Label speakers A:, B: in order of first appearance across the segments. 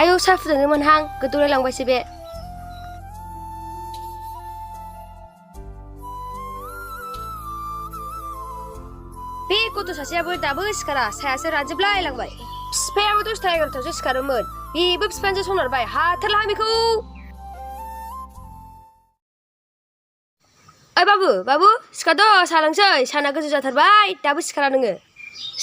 A: Ayo सा फुदुंनो मोनहां गोदौलायलांबायसो बे बे गथ' सासेयाबो दाबो सिखारा सायासो रानजोबलायलांबाय बिफायाबो 10ता 11तायावसो सिखारोमोन बेबो बिफानिजों सोनारबाय हाथारलाहां बेखौ ओइ बाबु सिखारद' साहा लोंसै साना गोजौ जाथारबाय दाबो सिखारा नोङो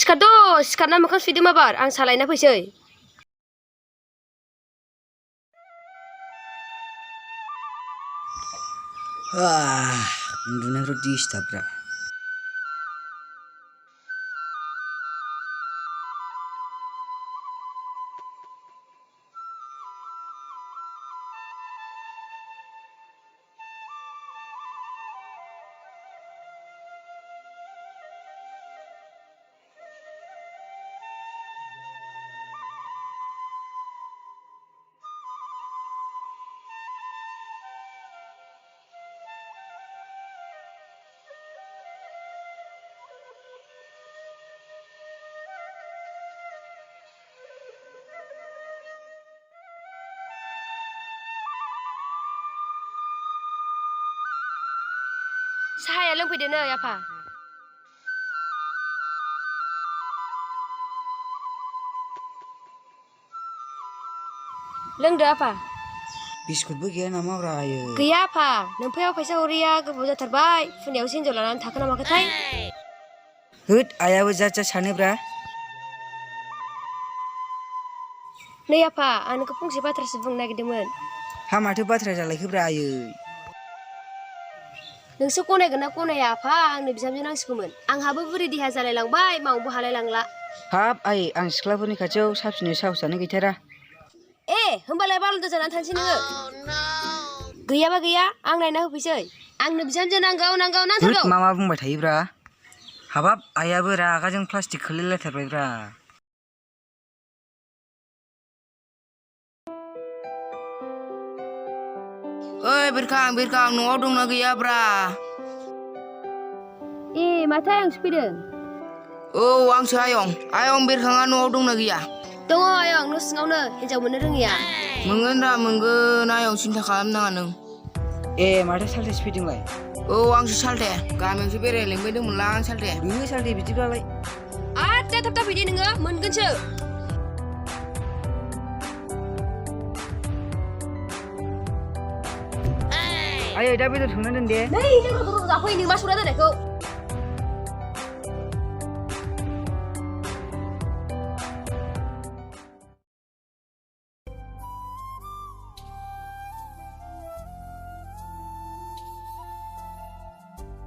A: सिखारद' सिखारना मोखां सुइदो माबार आं साहा लायना फैसै
B: उन्दुनायफ्राव दिस्टार्बब्रा
A: साहाया लोंफैदो नै आफा लोंदो आफा
B: बिस्कुटबो गैया नामाब्रा आयै
A: गैया आफा नोमफायाव फैसा हरिया गोबाव जाथारबाय फुनायावसो हिनजाव लानानै थाखो ना माखोथाय
B: होद आयाबो जा सानोब्रा
A: नै आफा आं नोंखौ फंसे बाथ्रासो बुंनो नागिरदोंमोन
B: हा माथो बाथ्रा जालायखोब्रा आयै
A: नोंसो गनायगोन ना गनाया आफा आंनो बिहामजो नांसिगौमोन आंहाबो बुरि देहा जालायलांबाय मावनोबो हालायलांला
B: हाब आयै आं सिख्लाफोरनि खाथियाव साफिनो साहसानो गैथारा
A: होमबालाय बालुदा जानानै थांसै नोङो गैयाबा गैया आं नायना होफैसै आंनो बिहामजो नांगौ नांथारगौ
B: मा बुंबाय थायोब्रा हाबाब आयाबो रागाजों प्लास्टिक खोलैलायथारबायब्रा ओइ बिरखां न'आव दंना गैयाब्रा
A: माथो आयंसो फैदों
B: औ आंसो आयं बिरखाङा न'आव दंना गैया
A: दङ आयं न' सिङावनो हिनजाव मोननो रोङिया
B: मोनगोन आयं सिन्था खालामनाङा नों माथो सालथेसो फैदोंलाय औ आंसो सालथे गामियावसो बेरायनो लिंबायदोंमोनलां आं सालथे सालथे बिदिब्लालाय
A: आदा थाब फैदो नोङो मोनगोनसो
B: आयै दा बेदर संना दोन दे
A: नै नों र' जाफै नों मा संना दोननायखौ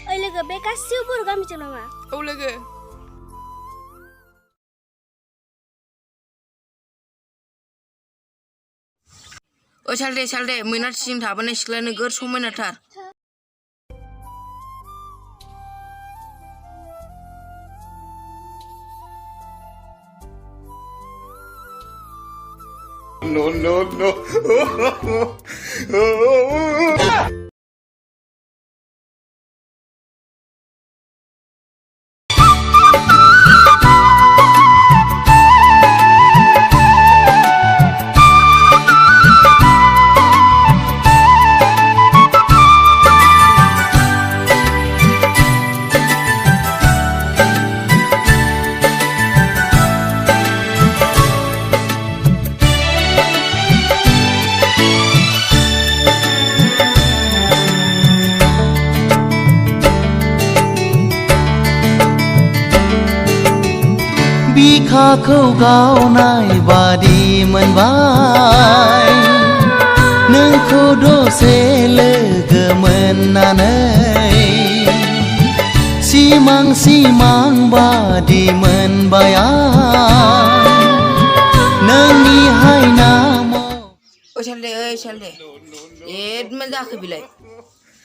A: ओइ लोगो बे गासिबो बर' गामिजों नामा
B: औ लोगो ओइ सालथे मैनाथिजों थाबोनाय सिख्लाया नोगोर समायनाथार No.
C: बिखाखौ गावनाय बादि मोनबाय नोंखौ दसे लोगो मोननानै सिमां बादि मोनबाय नोंनि हायनामाव
B: ओइ सालथे एदमान जाखो बिलाय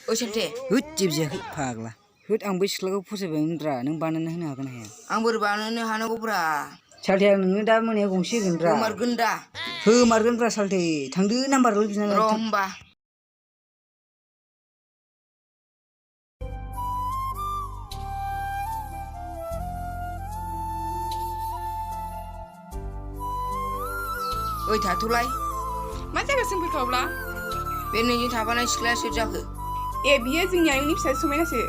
B: ओइ सालथे होद जेबो जायाखै फाग्ला होद आं बै सिख्लाखौ फसायबायमोनब्रा नों बानायना होनो हागोन हाया आं बोरै बानायनो हानांगौब्रा सालथे आं नोंनो दा मोनायाव गंसे होगोनब्रा होमारगोनब्रा सालथे थांदो नाम्बारल' बिना र' होमबा ओइ थाथ'लाय
D: मा जागासिनो फैखावब्ला
B: बे नोंजों थाफानाय सिख्लाया सोर जाखो
D: ए बियो जोंनि आयंनि फिसा समायनासो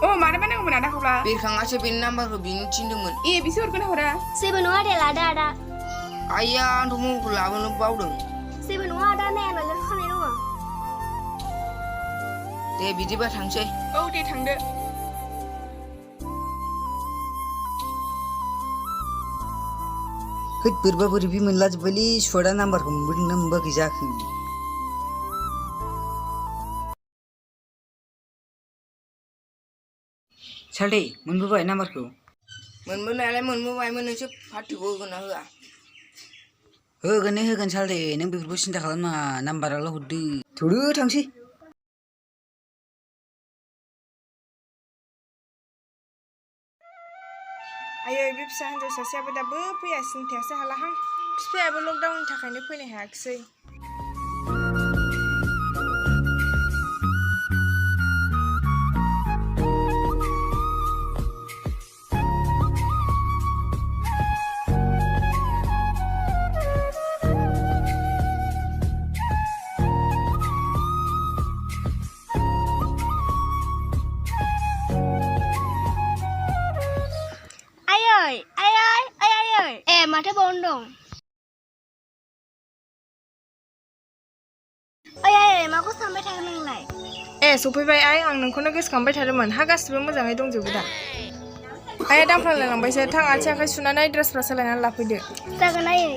D: अ मानो बानांगौमोन आदाखौब्ला
B: बिरखाङासो बेनि नाम्बारखौ बिनो थिनदोंमोन
D: ए बिसोर हरगोन हरा
A: जेबो नङा दे लादो आदा
B: आइया आंथ' मबाइलखौ लाबोनो बावदों
A: जेबो नङा आदा नायानो लिरखानाय दङ
B: दे बिदिबा थांसै
D: औ दे थांदो
E: होद बोरैबा बोरैबि मोनलाजोब्बायलै सुवादा नाम्बारखौ मोनबोदोंना मोनबोआखै जाखो सालथे मोनबोबाय नाम्बारखौ
B: मोनबोनायालाय मोनबोबायमोन नोंसो पार्टिखौ होगोन ना होआ
E: होगोन सालथे नों बेफोरखौ सिन्था खालामनाङा नाम्बाराल' हरदो थौदो थांसै
D: आयै बे फिसा हिन्जाव सासेयाबो दाबो फैयासिनो थायासो हालाहां बिफायाबो लकडाउननि थाखायनो फैनो हायाखिसै
A: माथो बावनो दं ओइ माखौ सानबाय थागोन नोंलाय
D: ए सफैबाय आइ आं नोंखौनो गोसोखांबाय थादोंमोन हा गासिबो मोजाङै दंजोबो दा आइया दांफ्लालायलांबायसो थां आथिं आखाइ सुनानै ड्रेसफ्रा सोलायनानै लाफैदो
A: जागोन आयै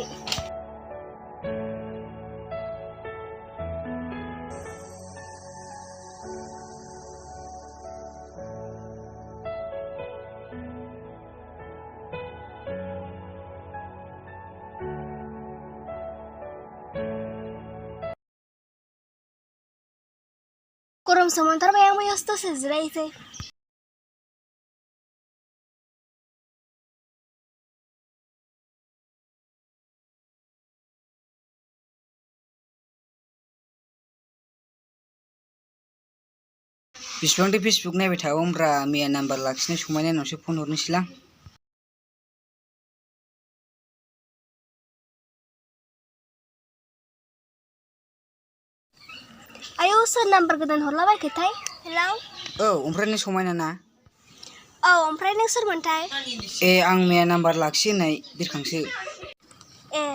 A: गरमसो मोनथारबाय आं बैयावसो दसे जिरायसै
E: बेसेबांथो फेसबुक नायबाय थागौब्रा मैया नाम्बार लाखिनाय समायनानावसो फन हरनोसैलां
A: आयौ सोर नाम्बार गोदान हरलाबायखोथाय हेलौ
E: औ ओमफ्राय नों समायना ना
A: औ ओमफ्राय नों सोरमोनथाय
E: ए आं मैया नाम्बार लाखि होननाय बिरखांसो
A: ए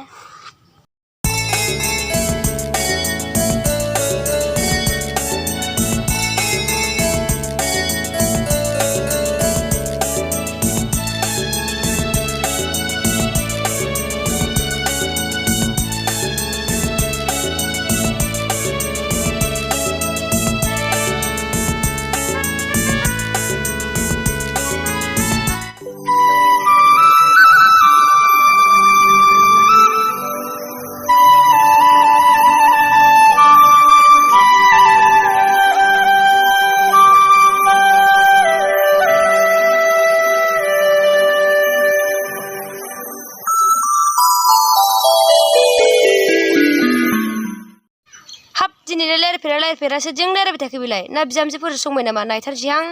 A: रायज्लायफेरासो जों रायज्लायबाय थाखो बेलाय ना बिजामजोफोरसो संबाय नामा नायथारसैहां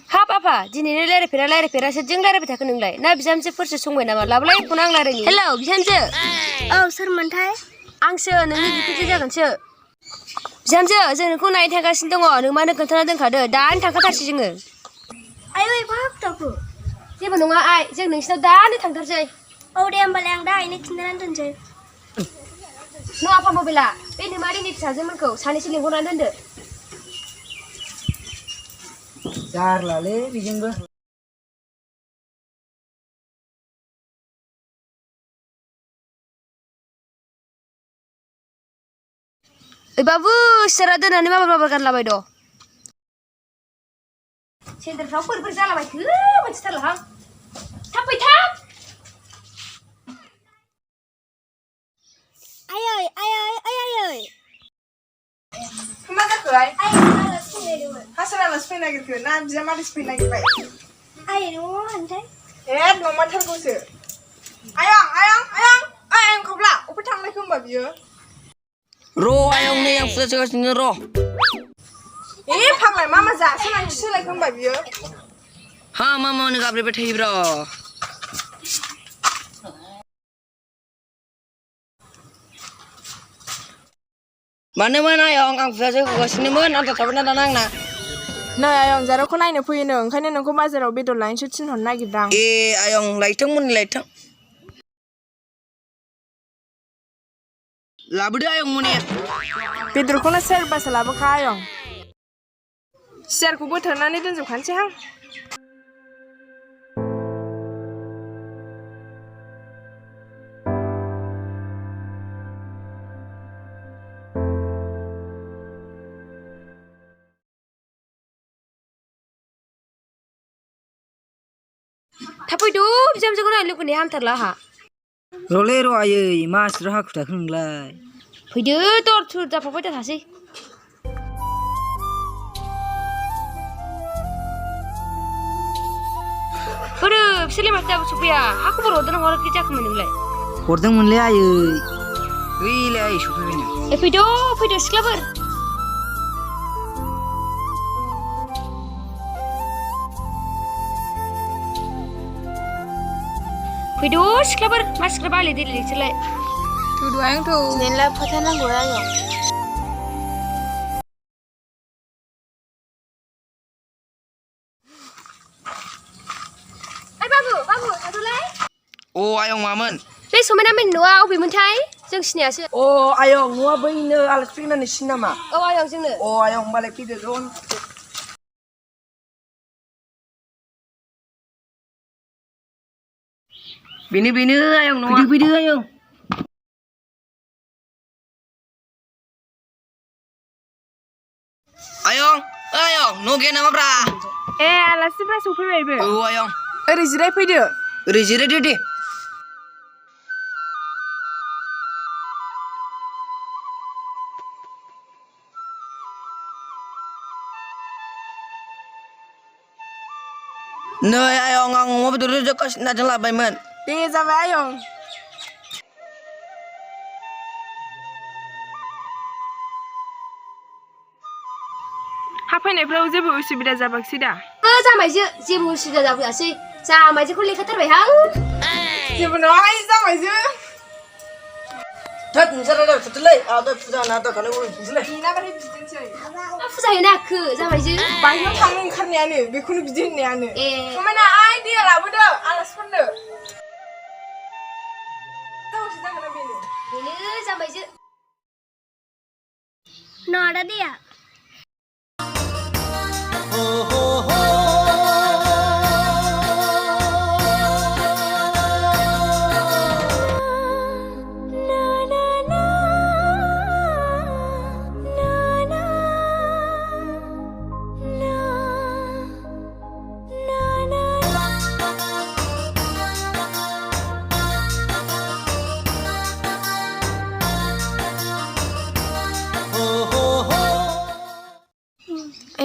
A: हाब आफा दिनै रायज्लायफेरासो जों रायज्लायबाय थाखो नोंलाय ना बिजामजोफोरसो संबाय नामा लाबोलाय फन आं रायज्लायनि हेलौ बिहामजो औ सोरमोनथाय आंसो नोंनि बिखुनजो जागोनसो बिहामजो जों नोंखौ नायनो थांगासिनो दङ नों मानो खोन्थाना दोनखादो दानो थांखाथारसै जोङो आयौ एफा खोथाखौ जेबो नङा आइ जों नोंसिनाव दानो थांथारसै औ दे होमबालाय आं दाहायनो खिन्थानानै दोनसै न' आफा मबाइला बे नोमारिनि फिसाजोमोनखौ सानैसो लिंहरनानै दोनदो
E: जारलालै बेजोंबो
A: ओइ बाबु सियारा दोननानै माबार गानलाबाय द' सेन्देलफ्राव बोरै जालाबायखो मोनथिथारलाहां थाब फै थाब आयै
D: मा जाखो आइ हारसा आलासि फैनो नागिरखो ना बिजामादैसो फैनो नागिरबाय
A: आयै न'आव होनथाय
D: ए न'माथारगौसो आयं खब्ला अफाय थांनायखो होमबा बियो
B: र' आयं नै आं फुजा सोगासिनो र'
D: ए फाग्लाय मा जासोनानैसो सोलायखो होमबा बियो
B: हा मा मावनो गाब्रायबाय थायोब्रा Maनोमोन ayong आं फिसाजो होगासिनोमोन आद्रा थाबायना दाना आंना
D: नै आयं जारौखौ नायनो फैयोनो ओंखायनो नोंखौ बाजाराव बेदर लायनोसो थिनहरनो नागिरदां
B: ayong लायथों लायथों लाबोदो ayong मुनिया
D: बेदरखौनो सेरबासो लाबोखा आयं सियारखौ बोथोरनानै दोनजोबखानोसै हां
A: थाफैदो बिजामजोखौ नायनो लुगैनाया हामथारला आहा
E: र'लै र' आयै मासिर हाखु दाखु नोंलाय
A: फैदो दर थुर जाफाबाय थासै बोरो बिसोरलाय माथो दाबो सफैया हा खबर हरदों हराखै जाखोमोन नोंलाय
E: हरदोंमोनलै आयै ओइलाय आयै सफैबायनो
A: फैदो सिख्लाफोर फैदो सिख्लाफोर मा सिख्ला बाले देले नोंसोरलाय
D: थुदो आयं थौ दिनैलाय फोथारनांगौ आयं
A: बाबु थाथ'लाय
B: ayong मामोन
A: बे समायना मेन न'आ अबेमोनथाय जों सिनायासो
F: ayong न'आ बैनो आलासि फैनानै सिन नामा
A: औ आयं जोंनो
F: ayong होमबालाय फैदो ज'
B: बेनो ayong न'आ फैदो ayong ayong न' गैया नामाब्रा
D: आलासिफ्रा सफैबायबो
B: ayong
D: ओरै जिरायफैदो
B: ओरै जिरायदो दे नै ayong आं अमा बेदर जगासिनो नाजों लाबायमोन
D: दे जाबाय आयं हा फैनायफ्राव जेबो उसुबिदा जाबाखसै दा
A: जामायजो जेबो उसुबिदा जाफैयासै जामायजोखौ लेखाथारबायहां
D: जेबो नङाहाय जामायजो
F: थोद नोंसोरो थाथ'लै आदा फुजा ना दखानाव फैनोसैलाय
D: बिनाबाथाय बिदिनोसै
A: मा फुजा हैनाखो जामायजो
D: बायहेरायाव थांनो ओंखारनायानो बेखौनो बिदि होननायानो
A: ए
D: समायना आइ दैया लाबोदो आलासिफोरनो जावसो जागोन बेनो
A: बेनो जामायजो नादा दैया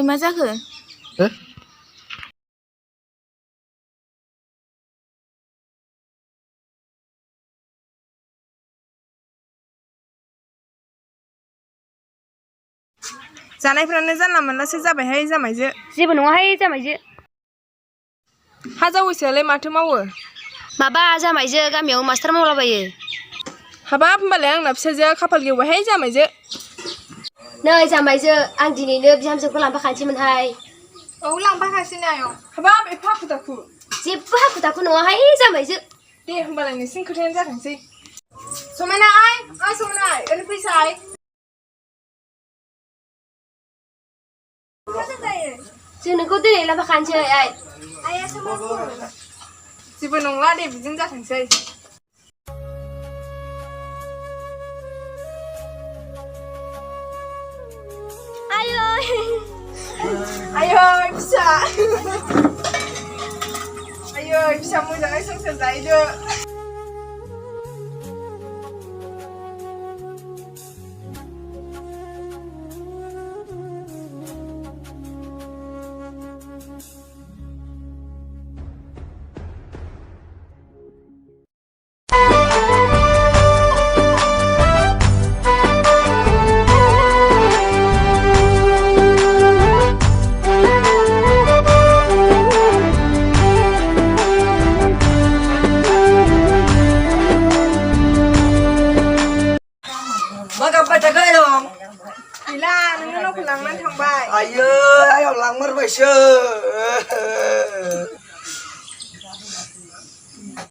D: मा जाखो जानायफ्रानो जानला मोनलासो जाबायहाय जामायजो
A: जेबो नङाहाय जामायजो
D: हा जावैसोआलाय माथो मावो
A: माबा जामायजो गामियाव मास्टार मावलाबायो
D: हाबाब होमबालाय आंना फिसाजोआ खाफाल गेवबायहाय जामायजो
A: नै जामायजो आं दिनैनो बिहामजोखौ लांफाखानोसैमोनहाय
D: औ लांफाखासैनो आयं हाबाब एफा हाखु दाखु
A: जेबो हाखु दाखु नङाहाय जामायजो
D: दे होमबालाय नोंसिनि खोथायानो जाथोंसै समायना आइ समायना आइ ओरै फैसाय
A: जों नोंखौ दिनै लांफाखानोसै आइ
D: जेबो नंला दे बिदिनो जाथोंसै आयै फिसा आयै फिसा मोजाङै संसार जाहैदो नोंनो नावखौ लांनानै थांबाय
F: आयो आयं लांमारबायसो